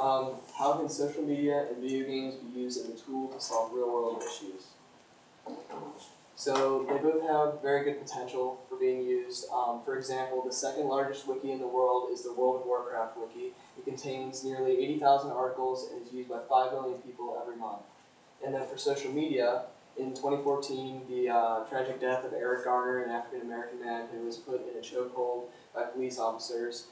How can social media and video games be used as a tool to solve real-world issues? So they both have very good potential for being used. For example, the second largest wiki in the world is the World of Warcraft wiki. It contains nearly 80,000 articles and is used by 5 million people every month. And then for social media, in 2014, the tragic death of Eric Garner, an African-American man who was put in a chokehold by police officers.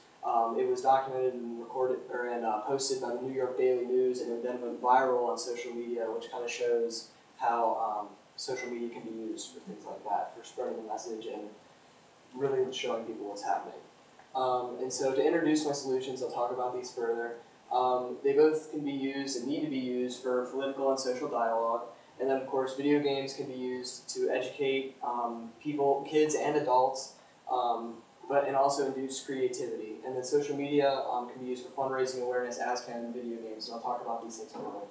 It was documented and recorded and posted by the New York Daily News, and it then went viral on social media, which kind of shows how social media can be used for things like that, for spreading the message and really showing people what's happening. And so to introduce my solutions, I'll talk about these further. They both can be used and need to be used for political and social dialogue. And then, of course, video games can be used to educate people, kids and adults, and also induce creativity. And then social media can be used for fundraising awareness, as can video games. And I'll talk about these things further.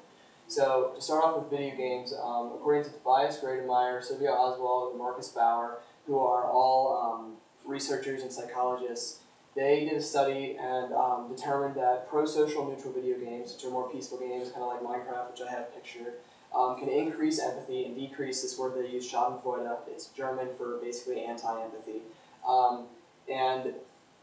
So to start off with video games, according to Tobias Gredemeyer, Sylvia Oswald, and Marcus Bauer, who are all researchers and psychologists, they did a study and determined that pro-social neutral video games, which are more peaceful games, kind of like Minecraft, which I have pictured, can increase empathy and decrease this word they use, Schadenfreude. It's German for basically anti-empathy.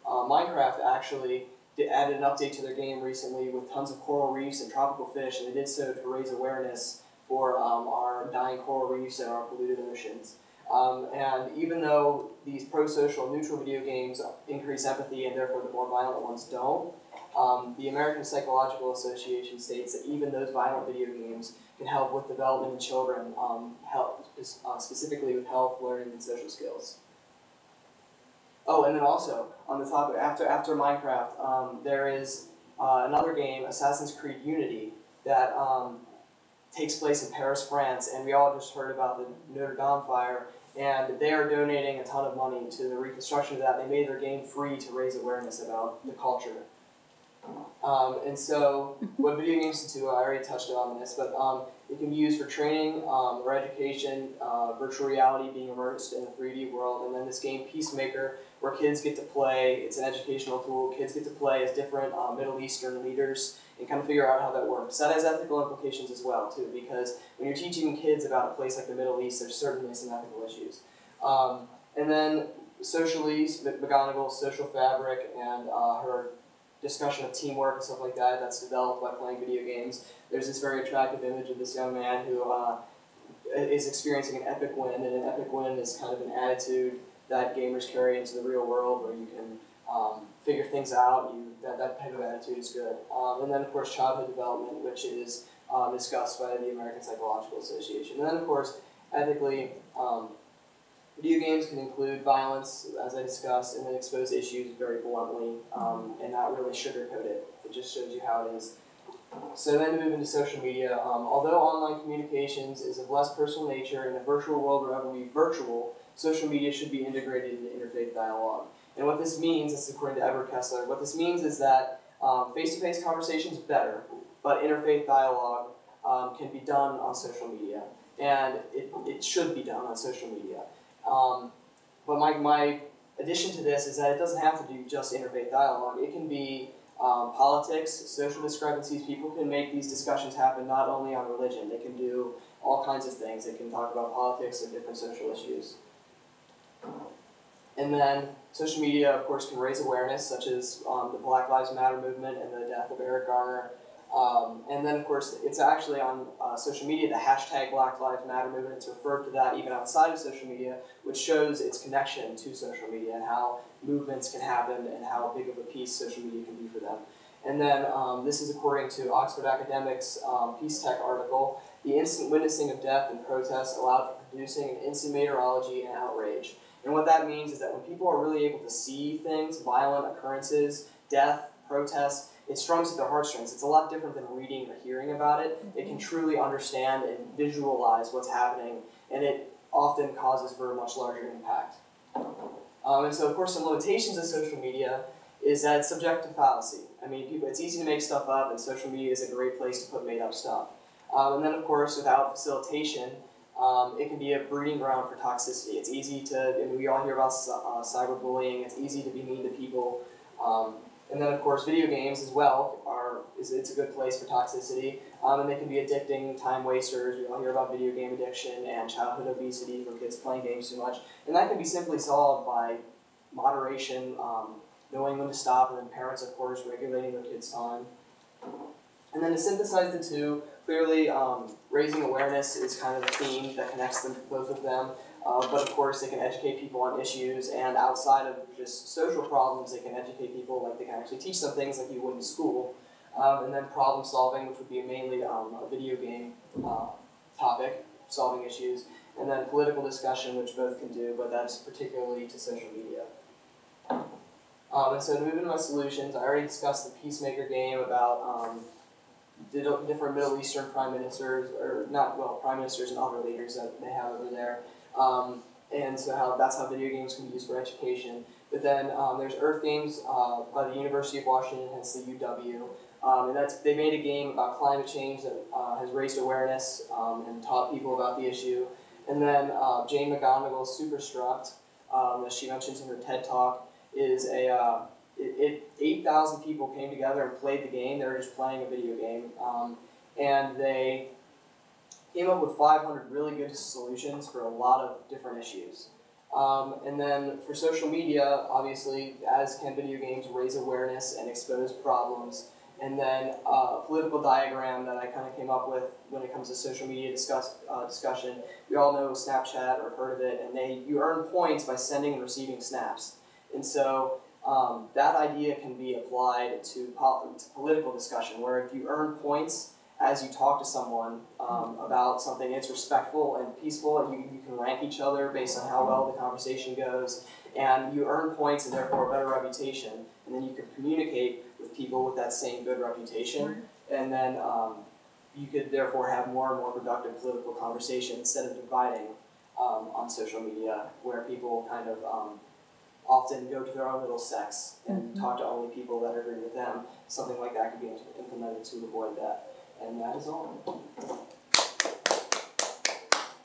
Minecraft actually added an update to their game recently with tons of coral reefs and tropical fish, and they did so to raise awareness for our dying coral reefs and our polluted oceans. And even though these pro-social neutral video games increase empathy and therefore the more violent ones don't, the American Psychological Association states that even those violent video games can help with development in children, specifically with health, learning, and social skills. Oh, and then also, on the topic, after Minecraft, there is another game, Assassin's Creed Unity, that takes place in Paris, France, and we all just heard about the Notre Dame fire, and they are donating a ton of money to the reconstruction of that. They made their game free to raise awareness about the culture. And so, what video games can do, I already touched on this, but it can be used for training or education, virtual reality, being immersed in a 3D world, and then this game Peacemaker, where kids get to play, it's an educational tool, kids get to play as different Middle Eastern leaders and kind of figure out how that works. That has ethical implications as well, too, because when you're teaching kids about a place like the Middle East, there's certainly some ethical issues. And then socially, McGonagall's social fabric and her discussion of teamwork and stuff like that that's developed by playing video games. There's this very attractive image of this young man who is experiencing an epic win, and an epic win is kind of an attitude that gamers carry into the real world where you can figure things out. That type of attitude is good. And then, of course, childhood development, which is discussed by the American Psychological Association. And then, of course, ethically, video games can include violence, as I discussed, and then expose issues very bluntly and not really sugarcoat it. It just shows you how it is. So then to move into social media, although online communications is of less personal nature in a virtual world where everything will be virtual, social media should be integrated into interfaith dialogue. And what this means, this is according to Edward Kessler, what this means is that face-to-face conversation is better, but interfaith dialogue can be done on social media. And it should be done on social media. But my addition to this is that it doesn't have to do just interfaith dialogue. It can be politics, social discrepancies. People can make these discussions happen not only on religion. They can do all kinds of things. They can talk about politics and different social issues. And then social media, of course, can raise awareness, such as the Black Lives Matter movement and the death of Eric Garner. And then, of course, it's actually on social media, the hashtag Black Lives Matter movement. It's referred to that even outside of social media, which shows its connection to social media and how movements can happen and how big of a piece social media can be for them. And then this is according to Oxford Academics' Peace Tech article. The instant witnessing of death and protests allowed for producing an instant meteorology and outrage. And what that means is that when people are really able to see things, violent occurrences, death, protests, it strums at their heartstrings. It's a lot different than reading or hearing about it. It can truly understand and visualize what's happening, and it often causes for a much larger impact. And so, of course, some limitations of social media is that it's subject to fallacy. I mean, it's easy to make stuff up, and social media is a great place to put made-up stuff. And then, of course, without facilitation, it can be a breeding ground for toxicity. It's easy to, and we all hear about cyberbullying. It's easy to be mean to people. And then, of course, video games as well because it's a good place for toxicity, and they can be addicting, time wasters. We all hear about video game addiction and childhood obesity from kids playing games too much, and that can be simply solved by moderation, knowing when to stop, and then parents, of course, regulating their kids' time. And then to synthesize the two, clearly raising awareness is kind of a theme that connects them, both of them. But of course, they can educate people on issues, and outside of just social problems, they can educate people, like they can actually teach them things like you would in school. And then problem solving, which would be mainly a video game topic, solving issues. And then political discussion, which both can do, but that's particularly to social media. And so to move into my solutions, I already discussed the Peacemaker game about different Middle Eastern prime ministers, or not, well, prime ministers and other leaders that they have over there. And so that's how video games can be used for education. But then there's Earth Games by the University of Washington, hence the UW. And they made a game about climate change that has raised awareness and taught people about the issue. And then Jane McGonigal's Superstruct, as she mentions in her TED Talk, is 8,000 people came together and played the game. They were just playing a video game. And they came up with 500 really good solutions for a lot of different issues. And then for social media, obviously, as can video games, raise awareness and expose problems. And then a political diagram that I kind of came up with when it comes to social media discussion. We all know Snapchat or heard of it, and you earn points by sending and receiving snaps. And so that idea can be applied to political discussion, where if you earn points as you talk to someone about something, it's respectful and peaceful, and you can rank each other based on how well the conversation goes, and you earn points and therefore a better reputation, and then you can communicate with people with that same good reputation, and then you could therefore have more and more productive political conversation instead of dividing on social media, where people kind of often go to their own little sects and talk to only people that agree with them. Something like that could be implemented to avoid that. And that is all.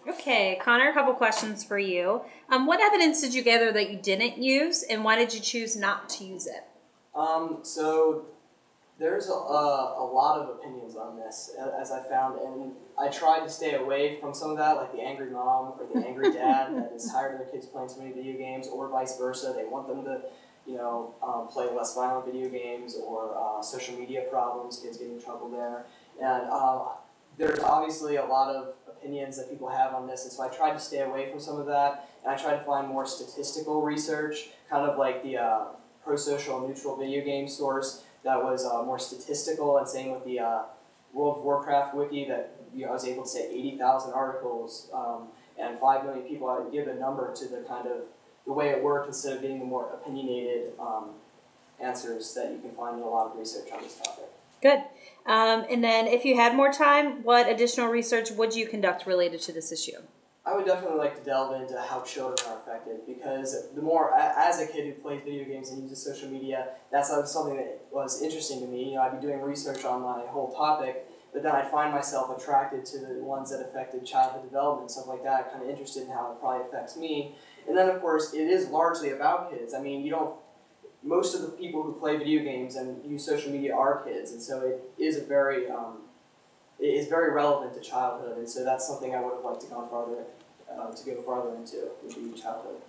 Okay, Connor, a couple questions for you. What evidence did you gather that you didn't use, and why did you choose not to use it? So there's a lot of opinions on this, as I found, and I tried to stay away from some of that, like the angry mom or the angry dad that is tired of their kids playing too many video games, or vice versa. They want them to, play less violent video games, or social media problems, kids getting in trouble there. And there's obviously a lot of opinions that people have on this, and so I tried to stay away from some of that, and I tried to find more statistical research, kind of like the pro-social neutral video game source that was more statistical, and same with the World of Warcraft wiki that I was able to say 80,000 articles and 5 million people. I would give a number to the kind of the way it worked instead of getting the more opinionated answers that you can find in a lot of research on this topic. Good. And then if you had more time, what additional research would you conduct related to this issue? I would definitely like to delve into how children are affected, because the more, as a kid who plays video games and uses social media, that's something that was interesting to me. I'd be doing research on my whole topic, but then I'd find myself attracted to the ones that affected childhood development and stuff like that, kind of interested in how it probably affects me. And then, of course, it is largely about kids. I mean, most of the people who play video games and use social media are kids, and so it is very relevant to childhood, and so that's something I would have liked to go farther into, would be childhood.